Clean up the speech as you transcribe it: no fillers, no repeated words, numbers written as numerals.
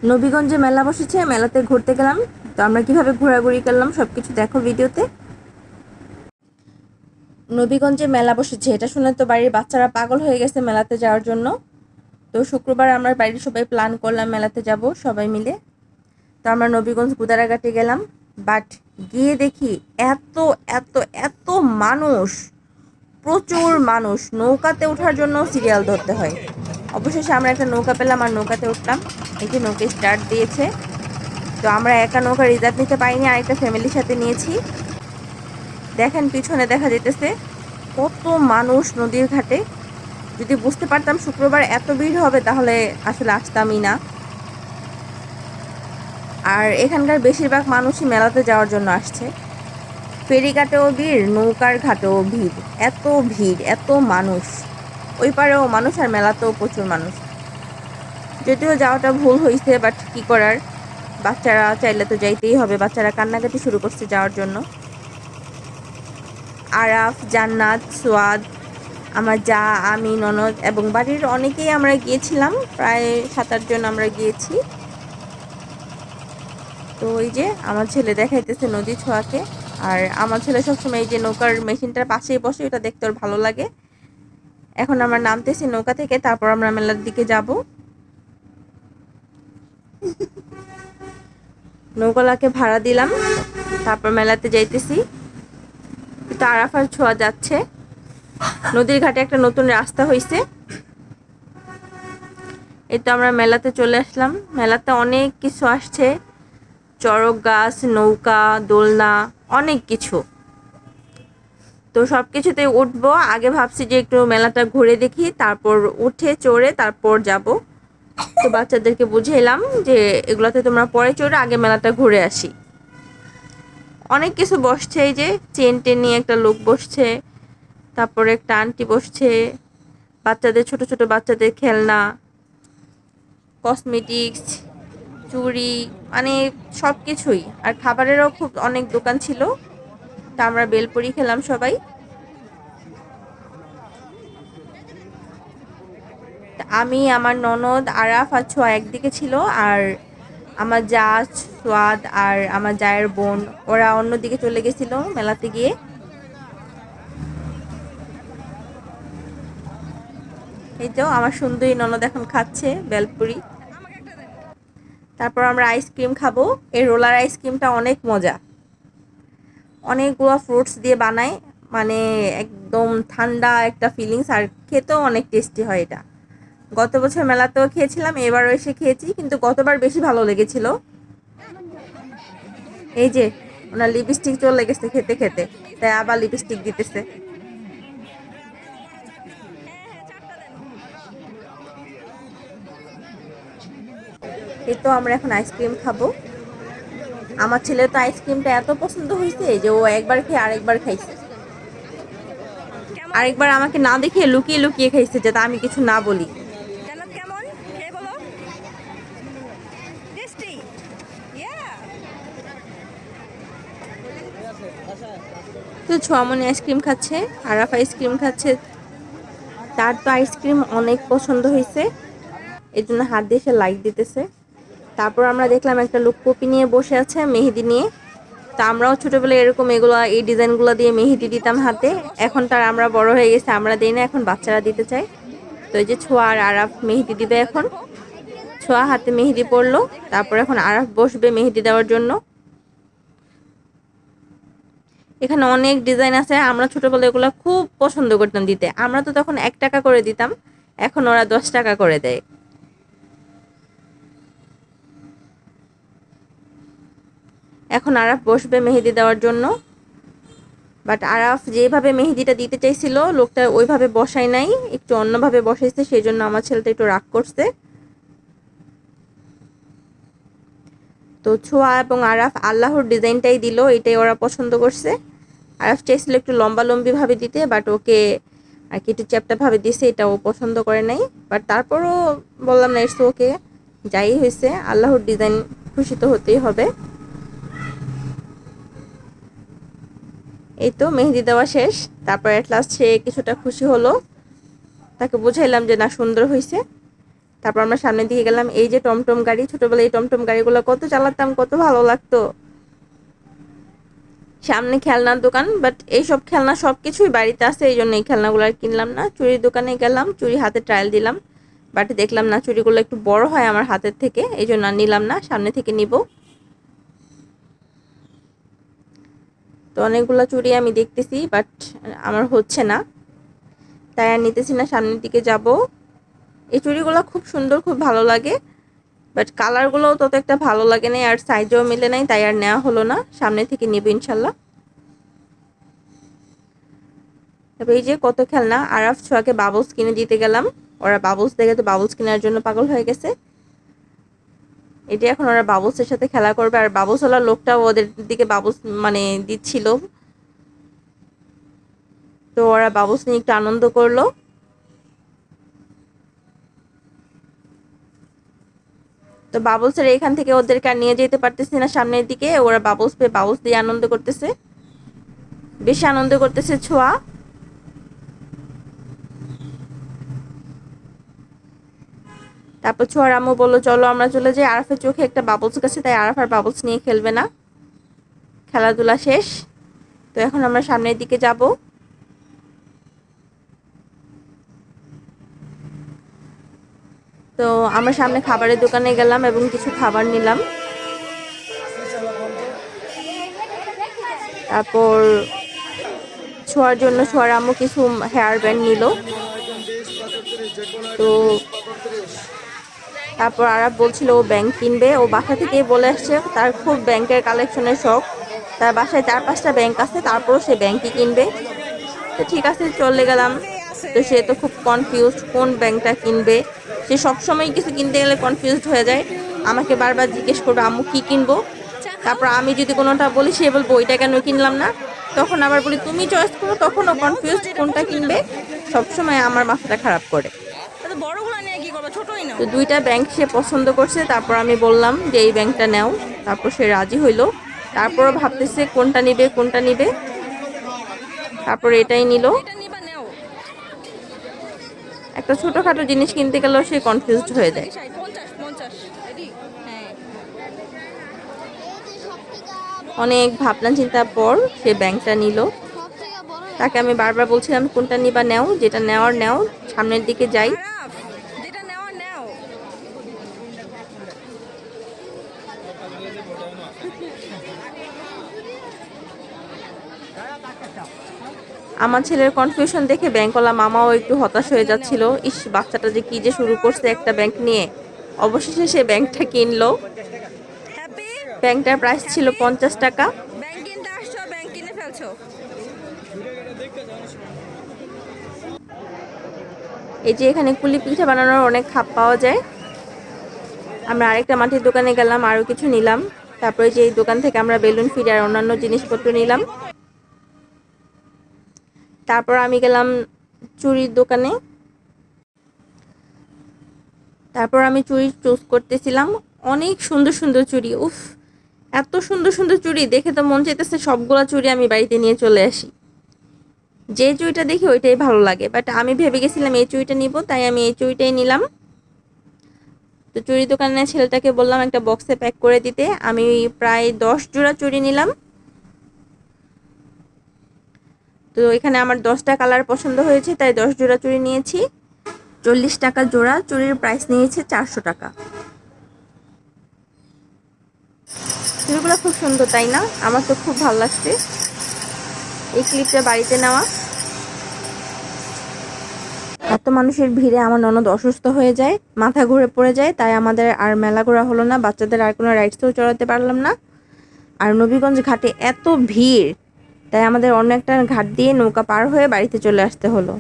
নবীগঞ্জে মেলা বসেছে, মেলাতে ঘুরতে গেলাম। তো আমরা কিভাবে ঘোরাঘুরি করলাম সবকিছু দেখো ভিডিওতে। নবীগঞ্জে মেলা বসেছে এটা শুনে তো বাড়ির বাচ্চারা পাগল হয়ে গেছে মেলাতে যাওয়ার জন্য। তো শুক্রবার আমরা বাড়ির সবাই প্ল্যান করলাম মেলাতে যাব সবাই মিলে। তো আমরা নবীগঞ্জ গুদারাঘাটে গেলাম, বাট গিয়ে দেখি এত এত এত মানুষ, প্রচুর মানুষ। নৌকাতে ওঠার জন্য সিরিয়াল ধরতে হয়। অবশেষে আমরা একটা নৌকা পেলাম আর নৌকাতে উঠলাম। এই যে নৌকা স্টার্ট দিয়েছে। তো আমরা একা নৌকা রিজার্ভ নিতে পারিনি, আরেকটা ফ্যামিলির সাথে নিয়েছি। দেখেন পিছনে দেখা যেতেছে কত মানুষ নদীর ঘাটে। যদি বুঝতে পারতাম শুক্রবার এত ভিড় হবে তাহলে আসলে আসতামই না। আর এখানকার বেশিরভাগ মানুষই মেলাতে যাওয়ার জন্য আসছে। ফেরিঘাটেও ভিড়, নৌকার ঘাটেও ভিড়, এত ভিড়, এত মানুষ। ওই পারেও মানুষ আর মেলাতেও প্রচুর মানুষ। যদিও যাওয়াটা ভুল হয়েছে, বাট কী করার, বাচ্চারা চাইলে তো যাইতেই হবে। বাচ্চারা কান্নাকাটি শুরু করছে যাওয়ার জন্য। আরাফ, জান্নাত, সোয়াদ, আমার যা, আমি, ননদ এবং বাড়ির অনেকেই আমরা গিয়েছিলাম। প্রায় 7-8 জন আমরা গিয়েছি। তো ওই যে আমার ছেলে দেখাইতেছে নদী ছোঁয়াকে। আর আমার ছেলে সবসময় এই যে নৌকার মেশিনটার পাশেই বসে, এটা দেখতে ওর ভালো লাগে। এখন আমরা নামতেছি নৌকা থেকে, তারপর আমরা মেলার দিকে যাব। নৌকালাকে ভাড়া দিলাম, তারপর মেলাতে যাইতেছি। তো আরাফার ছোঁয়া যাচ্ছে। নদীর ঘাটে একটা নতুন রাস্তা হয়েছে। এই তো আমরা মেলাতে চলে আসলাম। মেলাতে অনেক কিছু আসছে, চড়ক গাছ, নৌকা, দোলনা, অনেক কিছু। তো সব কিছুতে উঠবো। আগে ভাবছি যে একটু মেলাটা ঘুরে দেখি, তারপর উঠে চড়ে তারপর যাব। তো বাচ্চাদেরকে বুঝাইলাম যে এগুলাতে তোমরা পরে চড়ে আগে মেলাটা ঘুরে আসি। অনেক কিছু বসছে, এই যে চেন টেন নিয়ে একটা লোক বসছে, তারপরে একটা আন্টি বসছে, বাচ্চাদের ছোট ছোট বাচ্চাদের খেলনা, কসমেটিক্স, চুড়ি, মানে সব কিছুই। আর খাবারেরও খুব অনেক দোকান ছিল। তা আমরা বেলপুরি খেলাম সবাই। আমি, আমার ননদ, আরাফ আর ছোঁয়া একদিকে ছিল, আর আমার যা, সোয়াদ আর আমার জায়ের বোন ওরা অন্যদিকে চলে গেছিল মেলাতে গিয়ে। এই তো আমার সুন্দরী ননদ এখন খাচ্ছে বেলপুরি। তারপর আমরা আইসক্রিম খাবো। এই রোলার আইসক্রিমটা অনেক মজা, অনেকগুলো ফ্রুটস দিয়ে বানায়, মানে একদম ঠান্ডা একটা ফিলিংস, আর খেতেও অনেক টেস্টি হয় এটা। গত বছর মেলাতেও খেয়েছিলাম, এবারও এসে খেয়েছি, কিন্তু গতবার বেশি ভালো লেগেছিল। এই যে ওনার লিপস্টিক চলে গেছে খেতে খেতে, তাই আবার লিপস্টিক দিতেছে। এই তো আমরা এখন আইসক্রিম খাবো। আমার ছেলের তো আইসক্রিমটা এত পছন্দ হয়েছে যে ও একবার খেয়ে আরেকবার খাইছে। আরেকবার আমাকে না দেখিয়ে লুকিয়ে লুকিয়ে খাইছে, যাতে আমি কিছু না বলি। তো ছোয়ামনি আইসক্রিম খাচ্ছে, আরাফ আইসক্রিম খাচ্ছে। তার তো আইসক্রিম অনেক পছন্দ হয়েছে, এই জন্য হাত দিয়ে সে লাইক দিতেছে। তারপর আমরা দেখলাম একটা লোক কপি নিয়ে বসে আছে মেহেদি নিয়ে। তা আমরাও ছোটবেলায় এরকম এগুলো, এই ডিজাইনগুলো দিয়ে মেহেদি দিতাম হাতে। এখন তার আমরা বড় হয়ে গেছে, আমরা দিই না, এখন বাচ্চারা দিতে চায়। তো এই যে ছোঁয়া আর আরাফ মেহেদি দিবে এখন। ছোঁয়া হাতে মেহেদি পড়লো, তারপর এখন আরাফ বসবে মেহেদি দেওয়ার জন্য। এখানে অনেক ডিজাইন আছে, আমরা ছোটবেলায় এগুলো খুব পছন্দ করতাম দিতে। আমরা তো তখন 1 টাকা করে দিতাম, এখন ওরা 10 টাকা করে দেয়। এখন আরাফ বসবে মেহেদি দেওয়ার জন্য, বাট আরাফ যেভাবে মেহেদিটা দিতে চাইছিল লোকটা ওইভাবে বসায় নাই, একটু অন্যভাবে বসাইছে, সেই জন্য আমার ছেলেটা একটু রাগ করছে। তো ছোঁয়া এবং আরাফ আল্লাহর ডিজাইনটাই দিল, এটাই ওরা পছন্দ করছে। আরাফ চাইছিল একটু লম্বা লম্বি ভাবে দিতে, বাট ওকে আর কি একটু চ্যাপ্টা ভাবে দিছে, এটা ও পছন্দ করে নাই। বাট তারপরও বললাম না, ইটস ওকে, যাই হয়েছে আল্লাহর ডিজাইন, খুশি তো হতেই হবে। এই তো মেহেদি দেওয়া শেষ, তারপর এট লাস্ট সে কিছুটা খুশি হলো। তাকে বুঝাইলাম যে না, সুন্দর হয়েছে। তারপর আমরা সামনের দিকে গেলাম। এই যে টমটম গাড়ি, ছোটবেলায় এই টমটম গাড়িগুলো কত চালাতাম, কত ভালো লাগতো। সামনে খেলনার দোকান, বাট এইসব খেলনা সবকিছুই বাড়িতে আছে, এই জন্য এই খেলনাগুলো আর কিনলাম না। চুড়ির দোকানে গেলাম, চুড়ি হাতে ট্রায়াল দিলাম, বাট দেখলাম না চুড়িগুলো একটু বড় হয় আমার হাতের থেকে, এই জন্য আর নিলাম না, সামনে থেকে নিব। তো অনেকগুলো চুড়ি আমি দেখতেছি, বাট আমার হচ্ছে না, তাই আর নিতেছি না, সামনের দিকে যাব। এই চুড়িগুলো খুব সুন্দর, খুব ভালো লাগে, বাট কালারগুলোও তত একটা ভালো লাগে না, আর সাইজও মিলে নাই, তাই আর নেওয়া হলো না। সামনে থেকে নিব ইনশাল্লাহ। তবে এই যে কত খেলনা, আরাফ ছোঁয়াকে বাবলস কিনে দিতে গেলাম, ওরা বাবলস দেখে তো বাবলস কেনার জন্য পাগল হয়ে গেছে। এটি এখন ওরা বাবলসের সাথে খেলা করবে, আর বাবলসওয়ালা লোকটাও ওদের দিকে বাবলস মানে দিচ্ছিল, তো ওরা বাবলস নিয়ে একটু আনন্দ করলো। তো বাবলসের এখান থেকে ওদেরকে আর নিয়ে যেতে পারতেছি না সামনের দিকে, ওরা বাবলস পেয়ে বাবলস দিয়ে আনন্দ করতেছে, বেশি আনন্দ করতেছে ছোঁয়া। তারপর ছোঁয়ার আম্মু বললো চলো আমরা চলে যাই, আরাফের চোখে একটা বাবলস গেছে, তাই আরাফ আর বাবলস নিয়ে খেলবে না, খেলাধুলা শেষ। তো এখন আমরা সামনের দিকে যাব। তো আমরা সামনে খাবারের দোকানে গেলাম এবং কিছু খাবার নিলাম। তারপর ছোঁয়ার জন্য ছোঁয়ার আম্মু কিছু হেয়ার ব্যান্ড নিল। তো তারপর আরাফ বলছিল ও ব্যাংক কিনবে, ও বাসা থেকেই বলে আসছে তার খুব ব্যাংকের কালেকশনের শখ, তার বাসায় 4-5টা ব্যাংক আছে, তারপরও সে ব্যাংকই কিনবে। তো ঠিক আছে চলে গেলাম। তো সে তো খুব কনফিউজড কোন ব্যাংকটা কিনবে, সে সবসময় কিছু কিনতে গেলে কনফিউজড হয়ে যায়, আমাকে বারবার জিজ্ঞেস করবে আম্মু কি কিনবো। তারপর আমি যদি কোনোটা বলি সে বলবো ওইটা কেন কিনলাম না, তখন আবার বলি তুমি চয়েস করো, তখনও কনফিউজড কোনটা কিনবে, সবসময় আমার মাথাটা খারাপ করে। তো 2টা ব্যাংক সে পছন্দ করছে, তারপর আমি বললাম যে এই ব্যাংকটা নাও, তারপর সে রাজি হইলো। তারপরও ভাবতেছে কোনটা নিবে কোনটা নিবে, তারপর এটাই নিল। একটা ছোটখাটো জিনিস কিনতে গেলেও সে কনফিউজড হয়ে যায়। অনেক ভাবনা চিন্তার পর সে ব্যাংকটা নিল। তাকে আমি বারবার বলছিলাম কোনটা নিবা নাও, যেটা নেওয়ার নাও, সামনের দিকে যাই। আমার ছেলের কনফিউশন দেখে ব্যাংকওয়ালা মামাও একটু হতাশ হয়ে যাচ্ছিল, ইস বাচ্চাটা যে কি যে শুরু করছে একটা ব্যাংক নিয়ে। অবশেষে সে ব্যাংকটা কিনলো। ব্যাংকটার প্রাইস ছিল 50 টাকা। এই যে এখানে কুলি পিঠা বানানোর অনেক খাপ পাওয়া যায়। আমরা আরেকটা মাটির দোকানে গেলাম, আরও কিছু নিলাম। তারপরে যে এই দোকান থেকে আমরা বেলুন ফিড আর অন্যান্য জিনিসপত্র নিলাম। তারপর আমি গেলাম চুড়ির দোকানে। তারপর আমি চুড়ি চুজ করতেছিলাম, অনেক সুন্দর সুন্দর চুড়ি, উফ এত সুন্দর সুন্দর চুড়ি দেখে তো মন চাইতেছে সবগুলা চুড়ি আমি বাড়িতে নিয়ে চলে আসি। যে চুড়িটা দেখি ওইটাই ভালো লাগে, বাট আমি ভেবে গেছিলাম এই চুড়িটা নিব, তাই আমি এই চুড়িটাই নিলাম। তো চুড়ি দোকানের ছেলেটাকে বললাম একটা বক্সে প্যাক করে দিতে, আমি প্রায় 10 জোড়া চুড়ি নিলাম। তো এখানে আমার 10টা কালার পছন্দ হয়েছে, তাই 10 জোড়া চুড়ি নিয়েছি। 40 টাকা জোড়া, চুড়ির প্রাইস নিয়েছে 400 টাকা। চুড়িগুলো খুব সুন্দর তাই না, আমার তো খুব ভালো লাগছে। এই ক্লিপটা বাড়িতে নেওয়া। এত মানুষের ভিড়ে আমার ননদ অসুস্থ হয়ে যায়, মাথা ঘুরে পড়ে যায়, তাই আমাদের আর মেলা ঘোরা হলো না, বাচ্চাদের আর কোনো রাইডসও চড়াতে পারলাম না। আর নবীগঞ্জ ঘাটে এত ভিড়, তাই আমাদের অন্য একটা ঘাট দিয়ে নৌকা পার হয়ে বাড়িতে চলে আসতে হলো।